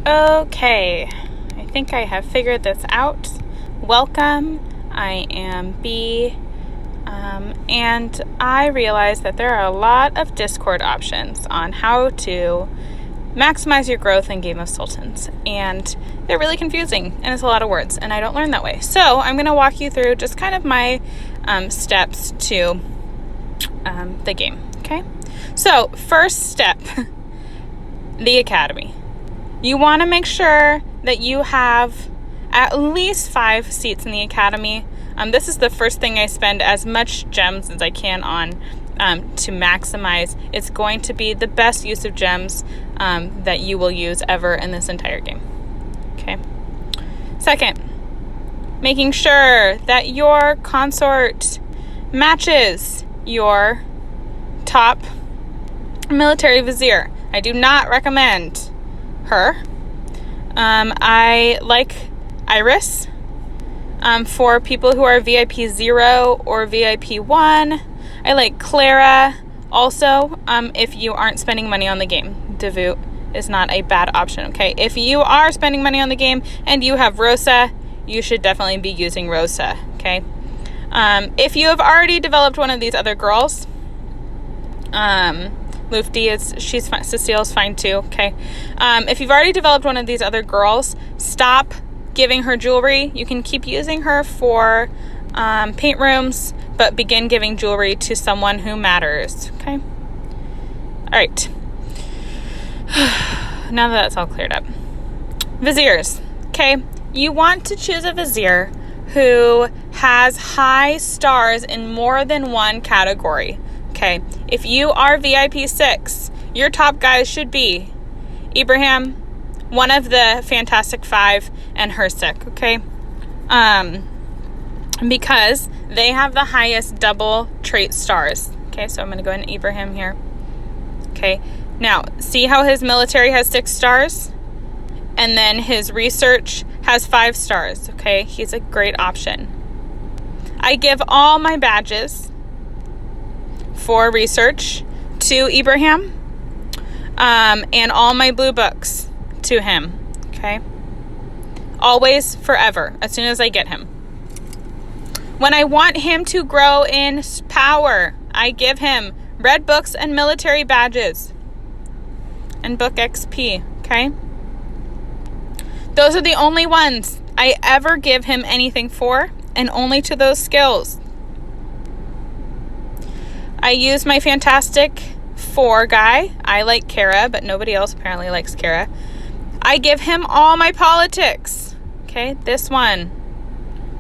Okay, I think I have figured this out. Welcome, I am B, and I realize that there are a lot of Discord options on how to maximize your growth in Game of Sultans, and they're really confusing, and it's a lot of words, and I don't learn that way. So I'm going to walk you through just kind of my steps to the game, okay? So first step, the Academy. You want to make sure that you have at least 5 seats in the Academy. This is the first thing I spend as much gems as I can on to maximize. It's going to be the best use of gems that you will use ever in this entire game. Okay. Second, making sure that your consort matches your top military vizier. I do not recommend her. I like Iris for people who are VIP 0 or VIP 1. I like Clara also if you aren't spending money on the game. Devout is not a bad option, okay? If you are spending money on the game and you have Rosa, you should definitely be using Rosa, okay? If you have already developed one of these other girls, Lufti she's fine. Cecile's fine too, okay? If you've already developed one of these other girls, stop giving her jewelry. You can keep using her for paint rooms, but begin giving jewelry to someone who matters, okay? All right. Now that that's all cleared up. Viziers, okay? You want to choose a vizier who has high stars in more than one category. Okay, if you are VIP 6, your top guys should be Ibrahim, one of the Fantastic 5, and Hersek, okay? Because they have the highest double trait stars. Okay, so I'm going to go ahead and Ibrahim here. Okay, now, see how his military has 6 stars? And then his research has 5 stars, okay? He's a great option. I give all my badges for research to Ibrahim, and all my blue books to him, okay? Always, forever, as soon as I get him. When I want him to grow in power, I give him red books and military badges and book XP, okay? Those are the only ones I ever give him anything for, and only to those skills. I use my Fantastic 4 guy. I like Kara, but nobody else apparently likes Kara. I give him all my politics. Okay, this one.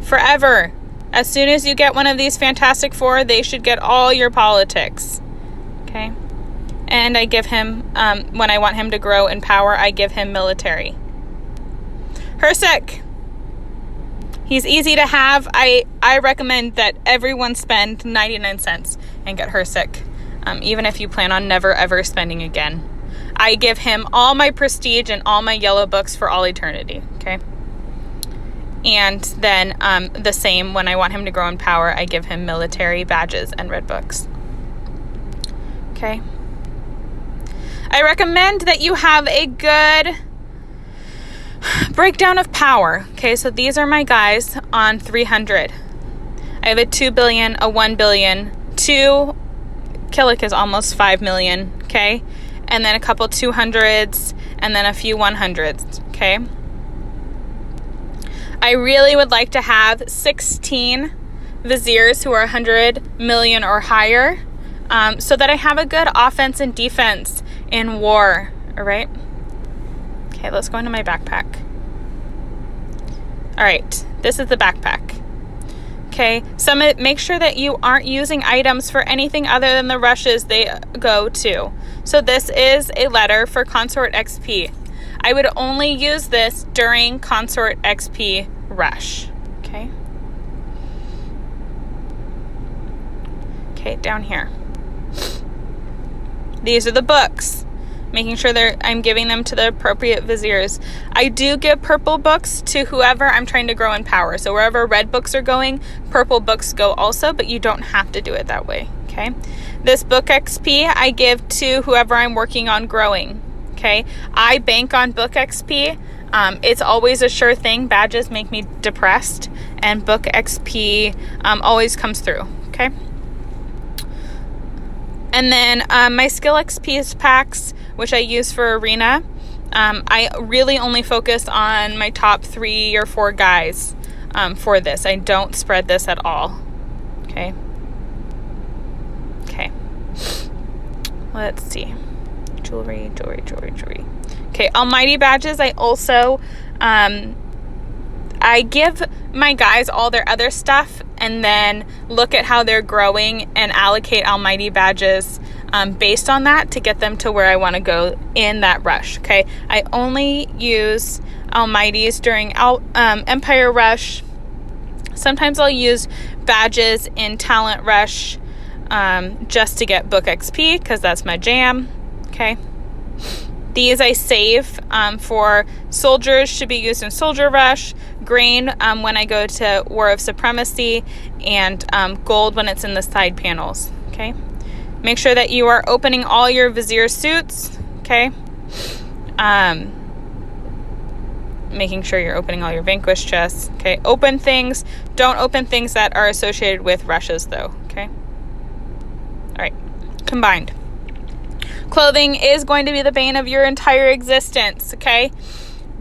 Forever. As soon as you get one of these Fantastic 4, they should get all your politics. Okay? And I give him, when I want him to grow in power, I give him military. Hersek. He's easy to have. I recommend that everyone spend 99 cents and get Hersek, even if you plan on never ever spending again. I give him all my prestige and all my yellow books for all eternity, okay? And then the same, when I want him to grow in power, I give him military badges and red books. Okay? I recommend that you have a good breakdown of power. Okay, so these are my guys on 300. I have a 2 billion, a 1 billion, 2 Killick is almost 5 million, okay? And then a couple 200s, and then a few 100s, okay? I really would like to have 16 viziers who are 100 million or higher, so that I have a good offense and defense in war, all right? Okay, let's go into my backpack. All right, this is the backpack. Okay, make sure that you aren't using items for anything other than the rushes they go to. So this is a letter for Consort XP. I would only use this during Consort XP rush. Okay. Okay, down here. These are the books. Making sure I'm giving them to the appropriate viziers. I do give purple books to whoever I'm trying to grow in power. So wherever red books are going, purple books go also, but you don't have to do it that way, okay? This book XP I give to whoever I'm working on growing, okay? I bank on book XP. It's always a sure thing. Badges make me depressed, and book XP always comes through, okay? And then my skill XP packs, which I use for arena, I really only focus on my top 3 or 4 guys for this. I don't spread this at all, okay? Okay. Let's see. Jewelry. Okay, Almighty badges. I also, I give my guys all their other stuff and then look at how they're growing and allocate Almighty badges based on that to get them to where I want to go in that rush, okay? I only use Almighties during Empire Rush. Sometimes I'll use badges in Talent Rush just to get book XP because that's my jam, okay? These I save for soldiers, should be used in Soldier Rush, grain when I go to War of Supremacy, and gold when it's in the side panels, okay? Make sure that you are opening all your Vizier suits, okay? Making sure you're opening all your Vanquish chests, okay? Open things. Don't open things that are associated with rushes, though, okay? All right, combined. Clothing is going to be the bane of your entire existence, okay?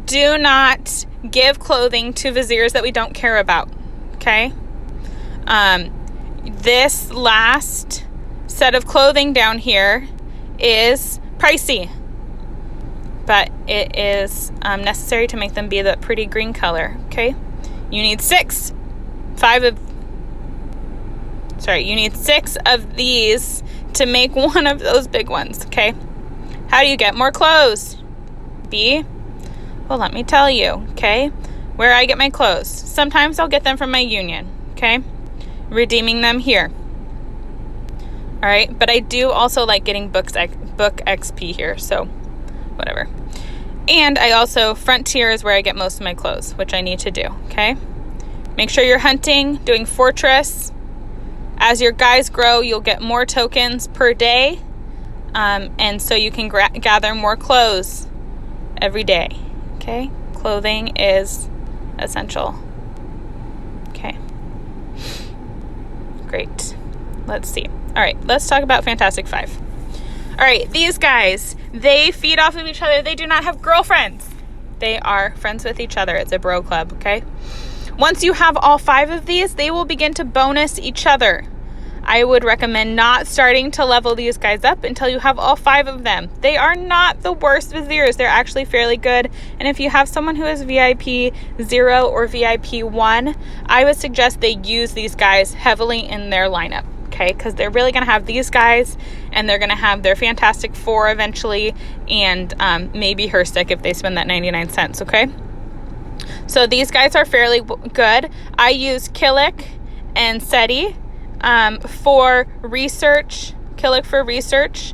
Do not give clothing to Viziers that we don't care about, okay? This last set of clothing down here is pricey, but it is necessary to make them be the pretty green color, okay? You need 6 of these to make one of those big ones, okay? How do you get more clothes? B? Well, let me tell you, okay? Where I get my clothes. Sometimes I'll get them from my union, okay? Redeeming them here. All right, but I do also like getting book XP here, so whatever. And I also, Frontier is where I get most of my clothes, which I need to do, okay? Make sure you're hunting, doing Fortress. As your guys grow, you'll get more tokens per day, and so you can gather more clothes every day, okay? Clothing is essential. Okay. Great. Let's see. All right, let's talk about Fantastic Five. All right, these guys, they feed off of each other. They do not have girlfriends. They are friends with each other. It's a bro club, okay? Once you have all 5 of these, they will begin to bonus each other. I would recommend not starting to level these guys up until you have all 5 of them. They are not the worst Viziers. They're actually fairly good. And if you have someone who is VIP 0 or VIP 1, I would suggest they use these guys heavily in their lineup, okay? Because they're really going to have these guys, and they're going to have their Fantastic Four eventually, and maybe Herstick if they spend that 99 cents, okay? So these guys are fairly good. I use Killick and Seti for research. Killick for research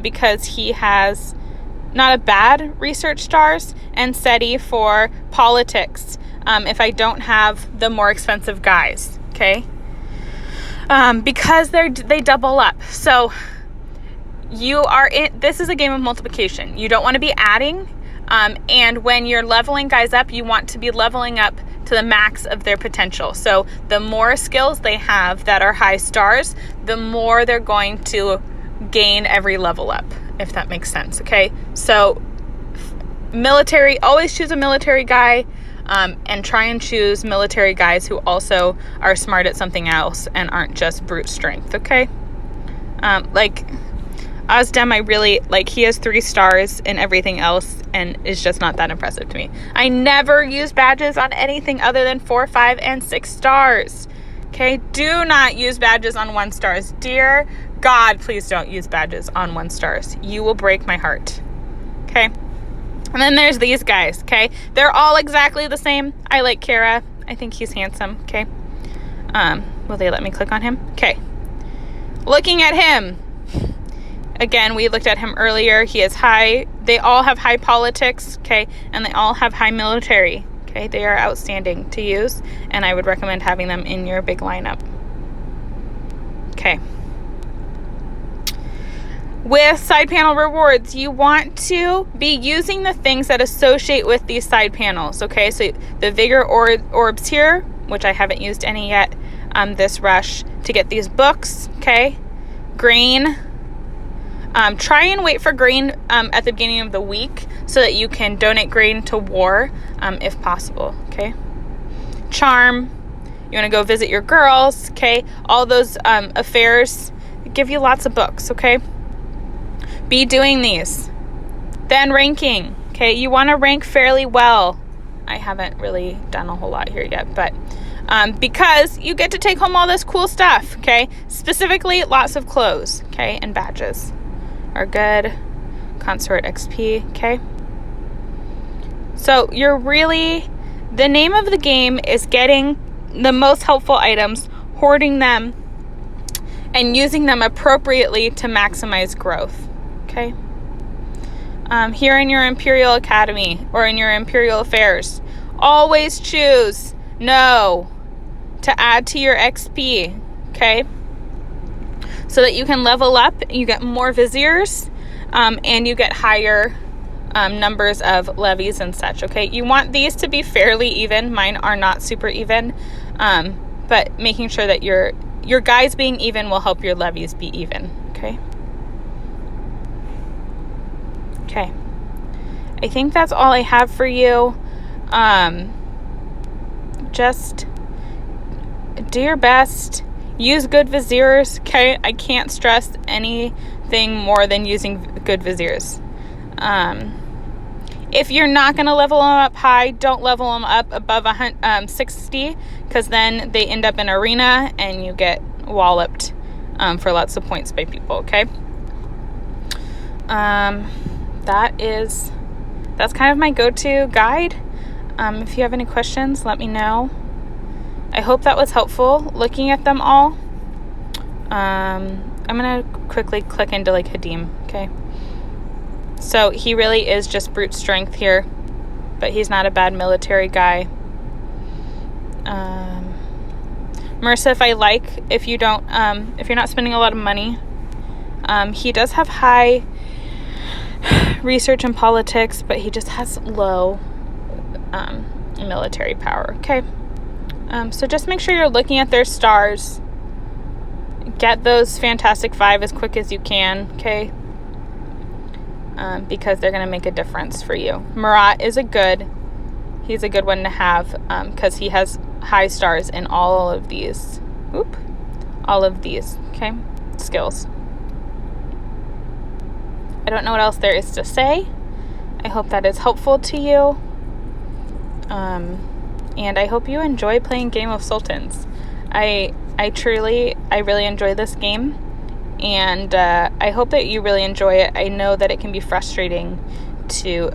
because he has not a bad research stars, and Seti for politics if I don't have the more expensive guys, okay? Because they double up. So this is a game of multiplication. You don't want to be adding. And when you're leveling guys up, you want to be leveling up to the max of their potential. So the more skills they have that are high stars, the more they're going to gain every level up, if that makes sense, okay? So military, always choose a military guy, and try and choose military guys who also are smart at something else and aren't just brute strength, okay? Like Ozdem, I really like. He has 3 stars in everything else and is just not that impressive to me. I never use badges on anything other than 4, 5, and 6 stars. Okay, do not use badges on 1 stars. Dear God, please don't use badges on 1 stars. You will break my heart. Okay, and then there's these guys. Okay, they're all exactly the same. I like Kara. I think he's handsome. Okay, will they let me click on him? Okay, looking at him. Again, we looked at him earlier. He is high. They all have high politics, okay? And they all have high military, okay? They are outstanding to use, and I would recommend having them in your big lineup. Okay. with side panel rewards, you want to be using the things that associate with these side panels, okay? So the Vigor orbs here, which I haven't used any yet this rush, to get these books, okay? Grain. Try and wait for grain at the beginning of the week so that you can donate grain to war if possible, okay? Charm. You want to go visit your girls, okay? All those affairs give you lots of books, okay? Be doing these. Then ranking, okay? You want to rank fairly well. I haven't really done a whole lot here yet, but because you get to take home all this cool stuff, okay? Specifically, lots of clothes, okay? And badges are good. Consort XP, okay? So you're really, the name of the game is getting the most helpful items, hoarding them, and using them appropriately to maximize growth, okay? Here in your Imperial Academy or in your Imperial Affairs, always choose no to add to your XP, okay? So that you can level up, you get more viziers, and you get higher numbers of levies and such, okay? You want these to be fairly even. Mine are not super even, but making sure that your guys being even will help your levies be even, okay? Okay. I think that's all I have for you. Just do your best. Use good viziers, okay? I can't stress anything more than using good viziers. If you're not going to level them up high, don't level them up above 60, because then they end up in arena and you get walloped for lots of points by people, okay? That's kind of my go-to guide. If you have any questions, let me know. I hope that was helpful looking at them all. I'm going to quickly click into like Hadim, okay? So he really is just brute strength here, but he's not a bad military guy. Marissa, if I like, if you don't, if you're not spending a lot of money, he does have high research and politics, but he just has low military power, okay? So just make sure you're looking at their stars. Get those Fantastic Five as quick as you can, okay? Because they're going to make a difference for you. Marat is he's a good one to have because he has high stars in all of these, okay, skills. I don't know what else there is to say. I hope that is helpful to you. And I hope you enjoy playing Game of Sultans. I really enjoy this game. And I hope that you really enjoy it. I know that it can be frustrating to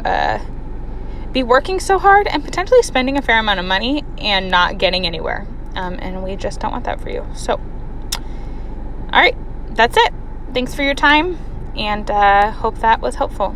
be working so hard and potentially spending a fair amount of money and not getting anywhere. And we just don't want that for you. So, all right, that's it. Thanks for your time, and hope that was helpful.